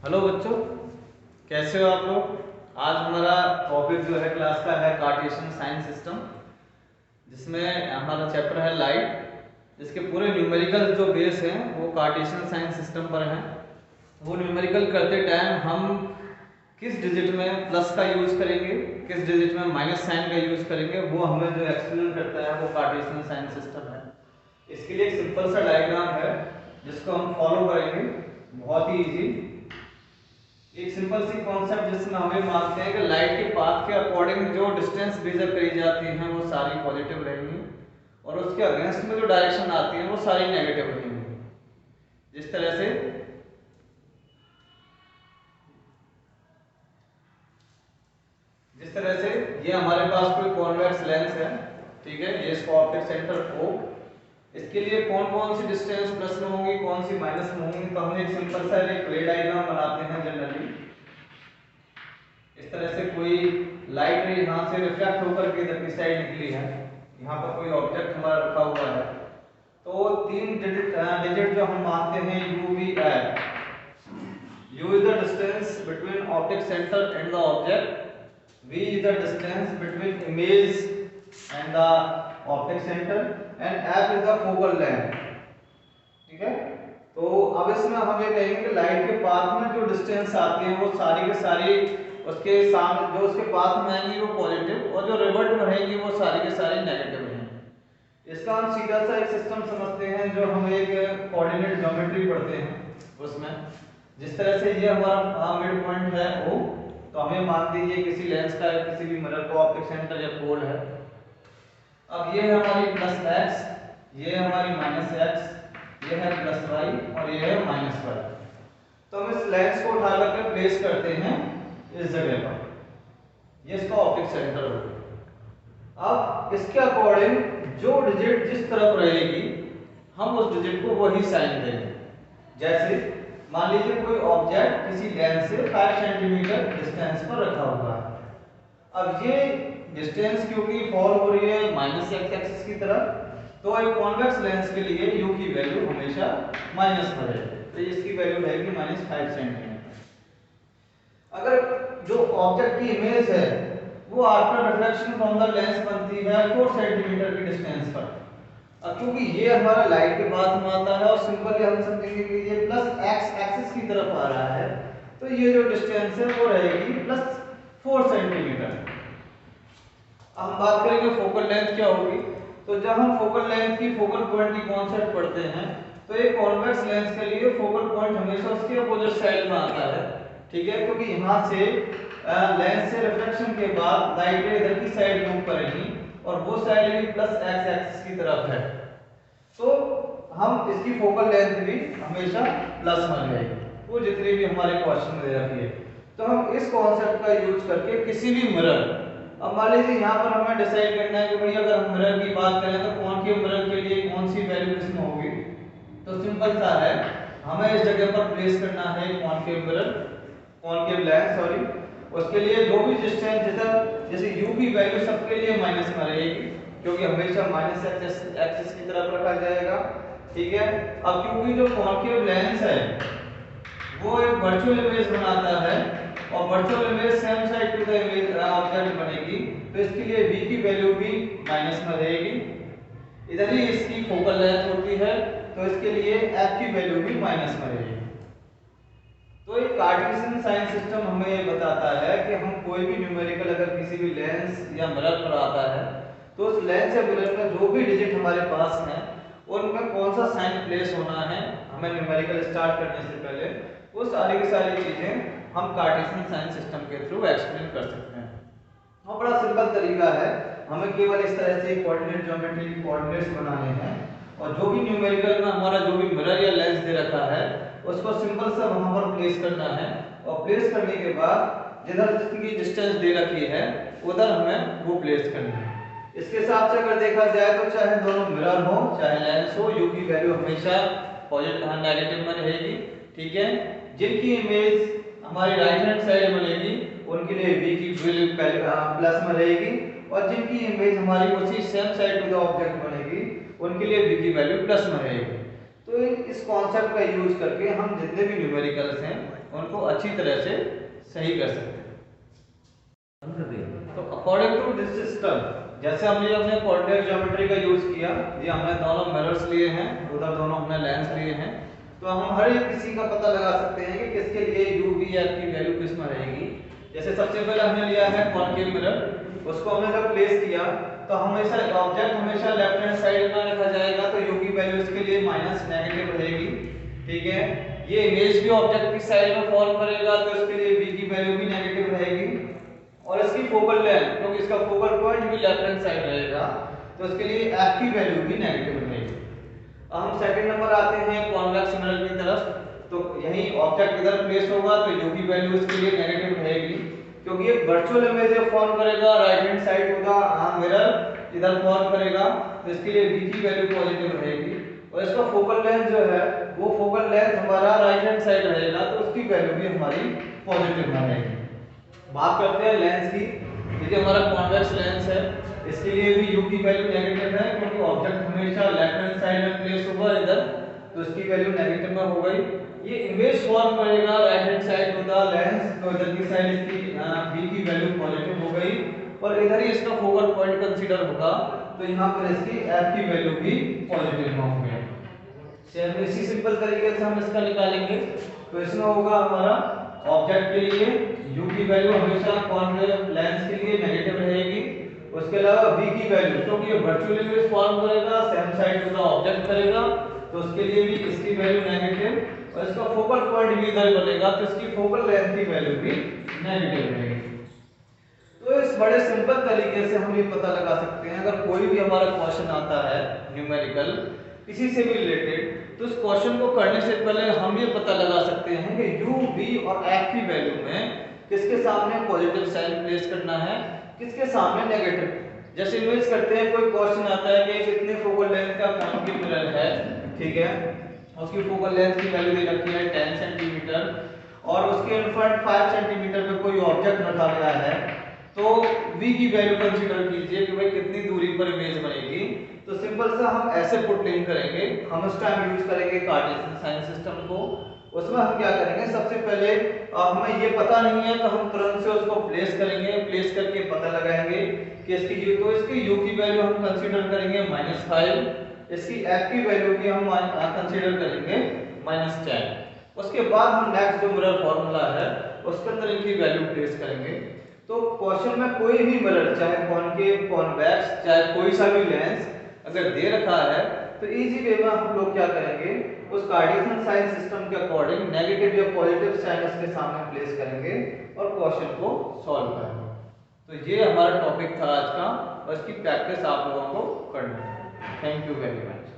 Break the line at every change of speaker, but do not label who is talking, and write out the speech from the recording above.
Hello बच्चों, कैसे हो आप लोग। आज हमारा टॉपिक जो है क्लास का है कार्टेशियन साइंस सिस्टम, जिसमें हमारा चैप्टर है लाइट, जिसके पूरे न्यूमेरिकल जो बेस हैं वो कार्टेशियन साइंस सिस्टम पर हैं। वो न्यूमेरिकल करते टाइम हम किस डिजिट में प्लस का यूज करेंगे, किस डिजिट में माइनस साइन का यूज करेंगे, वो हमें जो एक्सप्लेन करता है वो कार्टेशियन साइंस सिस्टम है। इसके लिए एक सिंपल सा डायग्राम है जिसको हम फॉलो करेंगे, बहुत ही इजी। एक सिंपल सी कॉन्सेप्ट जिसमें हमें मानते हैं कि लाइट के पाथ के अकॉर्डिंग जो डिस्टेंस मेजर करी जाती हैं वो सारी पॉजिटिव रहेंगी और उसके अगेंस्ट में जो डायरेक्शन आती हैं वो सारी नेगेटिव रहेंगी। जिस तरह से ये हमारे पास कोई कॉन्वेक्स लेंस है, ठीक है, ये इसका ऑप्टिक सेंटर O। इसके लिए कौन कौन सी डिस्टेंस प्लस में होंगी, कौन सी माइनस में होंगी, तो हम एक सिंपल सा एक रे डायग्राम बनाते हैं जनरली। इस तरह से कोई लाइट रे यहाँ से रिफ्लेक्ट होकर के इधर की साइड निकली है, यहाँ पर कोई ऑब्जेक्ट हमारा रखा हुआ है, तो तीन डिजिट जो हम मानते हैं u v f। u is the distance between optic center and the object, v is the distance between image and the optic center, and f is the focal length। ठीक है, तो अब इसमें हम ये कहेंगे कि लाइट के पाथ में जो डिस्टेंस आती है वो सारी के सारी उसके सामने जो उसके पाथ में आएंगी वो पॉजिटिव और जो रिवर्ट में रहेंगी वो सारी के सारी नेगेटिव रहेंगी। इसका हम सीधा सा एक सिस्टम समझते हैं जो हम एक कोऑर्डिनेट ज्योमेट्री पढ़ते हैं उसमें। जिस तरह से ये हमारा मिड पॉइंट है O, तो हमें मान दीजिए किसी लेंस का या किसी भी मिरर का ऑप्टिक सेंटर या पोल है। अब ये है हमारी प्लस x, ये है हमारी माइनस x, ये है प्लस y और ये है माइनस y। तो हम इस लेंस को उठा करके प्लेस करते हैं इस जगह पर, ये इसका ऑप्टिक सेंटर होगा। अब इसके अकॉर्डिंग जो डिजिट जिस तरफ रहेगी हम उस डिजिट को वही साइन देंगे। जैसे मान लीजिए कोई ऑब्जेक्ट किसी लेंस से 5 सेंटीमीटर डिस्टेंस पर रखा हुआ है। अब ये डिस्टेंस क्योंकि फॉल हो रही है माइनस एक्स एक्सिस की तरफ, तो एक कॉन्वेक्स लेंस के लिए u की वैल्यू हमेशा माइनस में रहेगी, तो इसकी वैल्यू रहेगी -5 सेंटीमीटर। अगर जो ऑब्जेक्ट की इमेज है वो after reflection from the lens बनती है 4 सेंटीमीटर की डिस्टेंस पर। अब क्योंकि ये हमारा लाइट के पाथ में आता है और सिंपली हम समझेंगे कि ये प्लस x एक्सिस की तरफ आ रहा है, तो ये जो डिस्टेंस है वो रहेगी +4 सेंटीमीटर। अब हम बात करेंगे फोकल लेंथ क्या होगी। तो जब हम फोकल लेंथ की फोकल पॉइंट की कॉन्सेप्ट पढ़ते हैं तो एक कॉन्वेक्स लेंस के लिए फोकल पॉइंट हमेशा उसके अपोजिट साइड में आता है, ठीक है, क्योंकि यहाँ से लेंस से रिफ्लेक्शन के बाद लाइट रे इधर की साइड मूव करेगी और वो साइड भी +x एक्सिस की तरफ है, तो हम इसकी फोकल लेंथ भी हमेशा प्लस में रहेगी, वो जितनी भी हमारे क्वेश्चन में दे रखी है। तो हम इस कॉन्सेप्ट का यूज करके किसी भी मिरर, अब मान लीजिए यहाँ पर हमें डिसाइड करना है कि भाई अगर हम मिरर की बात करें तो कॉनकेव मिरर के लिए कौन सी वैल्यू इसमें होगी, तो सिंपल सा है, हमें इस जगह पर प्लेस करना है concave mirror, concave lens sorry. उसके लिए जो भी डिस्टेंस जिधर जैसे u की वैल्यू सबके लिए माइनस में रहेगी क्योंकि हमेशा माइनस एक्सिस की तरफ रखा जाएगा, ठीक है। अब क्योंकि जो कॉनकेव लेंस है वो एक वर्चुअल इमेज बनाता है और virtual image same side to the image object बनेगी, तो इसके लिए v की वैल्यू भी माइनस में रहेगी। इधर ही इसकी फोकल लेंथ होती है तो इसके लिए f की वैल्यू भी माइनस में रहेगी। तो एक कार्टेशियन साइंस सिस्टम हमें ये बताता है कि हम कोई भी न्यूमेरिकल अगर किसी भी लेंस या मिरर पर आता है तो उस लेंस या मिरर में जो भी डिजिट हमारे पास हैं उनमें कौन सा साइन प्लेस होना है, हमें न्यूमेरिकल स्टार्ट करने से पहले वो सारी की सारी चीजें हम कार्टेशियन साइंस सिस्टम के थ्रू एक्सप्लेन कर सकते हैं। और बड़ा सिंपल तरीका है, हमें केवल इस तरह से कोऑर्डिनेट ज्योमेट्री के कोऑर्डिनेट्स बनाने हैं और जो भी न्यूमेरिकल में हमारा जो भी मिरर या लेंस दे रखा है उसको सिंपल सा वहां पर प्लेस करना है और प्लेस करने के बाद जिधर जितनी डिस्टेंस दे रखी है उधर हमें वो प्लेस करना है। इसके हिसाब से अगर देखा जाए तो चाहे दोनों मिरर हो चाहे लेंस हो, u की वैल्यू हमेशा पॉजिटिव नेगेटिव में रहेगी, ठीक है। जिनकी इमेज हमारी राइट हैंड साइड में रहेगी उनके लिए v की वैल्यू प्लस में रहेगी और जिनकी इमेज हमारी उसी same side to the object बनेगी उनके लिए v की वैल्यू प्लस में रहेगी। तो इस कॉन्सेप्ट का यूज करके हम जितने भी न्यूमेरिकल्स हैं उनको अच्छी तरह से सही कर सकते हैं। तो अकॉर्डिंग टू दिस सिस्टम, जैसे हमने अपने कोऑर्डिनेट ज्योमेट्री का यूज किया, ये हमने दोनों मिरर्स लिए हैं, उधर दोनों हमने लेंस लिए हैं, तो हम हर एक किसी का पता लगा सकते हैं कि किसके लिए u v f की वैल्यू किस में रहेगी। जैसे सबसे पहले हमने लिया है कॉनकेव मिरर, उसको हमने जब प्लेस किया तो हमेशा ऑब्जेक्ट हमेशा लेफ्ट हैंड साइड में रखा जाएगा, तो u की वैल्यू इसके लिए माइनस नेगेटिव रहेगी। ठीक है, ये इमेज भी ऑब्जेक्ट की साइड में फॉर्म करेगा, तो इसके लिए v की वैल्यू भी नेगेटिव रहेगी। और इसकी फोकल लेंथ, क्योंकि इसका फोकल पॉइंट भी लेफ्ट हैंड साइड रहेगा, तो इसके लिए f की वैल्यू भी नेगेटिव रहेगी। अब हम सेकंड नंबर आते हैं कॉन्वेक्स मिरर की तरफ, तो यही ऑब्जेक्ट इधर प्लेस होगा तो u की वैल्यू इसके लिए नेगेटिव रहेगी, क्योंकि ये वर्चुअल इमेज फॉर्म करेगा, राइट हैंड साइड होगा मिरर इधर फॉर्म करेगा, तो इसके लिए v की वैल्यू पॉजिटिव रहेगी। और इसका फोकल लेंथ जो है वो फोकल लेंथ हमारा राइट हैंड साइड रहेगा, तो उसकी वैल्यू भी हमारी पॉजिटिव रहेगी। बात करते हैं लेंस की, ये हमारा कॉन्वेक्स लेंस है, इसके लिए भी u की वैल्यू नेगेटिव है, क्योंकि ऑब्जेक्ट हमेशा लेफ्ट हैंड साइड में प्लेस होगा इधर, तो इसकी वैल्यू नेगेटिव में हो गई। ये इमेज फॉर्म करेगा राइट हैंड साइड होगा लेंस, तो इधर की साइड इसकी v की वैल्यू पॉजिटिव हो गई, और इधर ही इसका फोकल पॉइंट कंसीडर होगा, तो यहाँ पर इसकी f की वैल्यू भी पॉजिटिव में हो गई। सेम इसी सिंपल तरीके से हम इसका निकालेंगे, तो इसमें होगा हमारा ऑब्जेक्ट के लिए u की वैल्यू हमेशा कॉन्वेक्स लेंस के लिए नेगेटिव रहेगी। उसके अलावा v की वैल्यू, क्योंकि ये वर्चुअल इमेज फॉर्म करेगा, सेम साइड का ऑब्जेक्ट करेगा, तो उसके लिए भी इसकी वैल्यू नेगेटिव, और इसका फोकल पॉइंट भी इधर बनेगा, तो इसकी फोकल लेंथ की वैल्यू भी नेगेटिव रहेगी। तो इस बड़े सिंपल तरीके से हम ये पता लगा सकते हैं, अगर कोई भी हमारा क्वेश्चन आता है न्यूमेरिकल किसी से भी रिलेटेड, तो इस क्वेश्चन को करने से पहले हम ये पता लगा सकते हैं कि u, v और f की वैल्यू में किसके सामने पॉजिटिव साइन प्लेस करना है, किसके सामने नेगेटिव। जैसे इमेज करते हैं, कोई क्वेश्चन आता है कि कितने फोकल लेंथ का कॉनकेव मिरर है, ठीक है, उसकी फोकल लेंथ की वैल्यू दे रखी है 10 सेंटीमीटर, और उसके इन फ्रंट 5 सेंटीमीटर पे कोई ऑब्जेक्ट रखा गया है, तो v की वैल्यू कंसीडर कीजिए कि भाई कितनी दूरी पर इमेज बनेगी। तो सिंपल सा हम ऐसे पुटलिंग करेंगे, हम उस टाइम यूज करेंगे कार्टेशियन साइन सिस्टम को। उसमें हम क्या करेंगे, सबसे पहले हमें ये पता नहीं है तो हम तुरंत से उसको प्लेस करेंगे, प्लेस करके पता लगाएंगे कि इसकी u, तो इसकी u की वैल्यू हम कंसीडर करेंगे -5, इसकी f की वैल्यू की हम कंसीडर करेंगे -10। उसके बाद हम नेक्स्ट जो मिरर फॉर्मूला है उसके अंदर इनकी वैल्यू प्लेस करेंगे। तो क्वेश्चन में कोई भी मिरर, चाहे कॉनकेव, कॉन्वेक्स, चाहे कोई सा भी लेंस अगर दे रखा है, तो इजी वे में हम लोग क्या करेंगे, उस कार्टेशियन साइन सिस्टम के अकॉर्डिंग नेगेटिव या पॉजिटिव साइन इसके सामने प्लेस करेंगे और क्वेश्चन को सॉल्व करेंगे। तो ये हमारा टॉपिक था आज का, और इसकी प्रैक्टिस आप लोगों को करनी है। Thank you very much.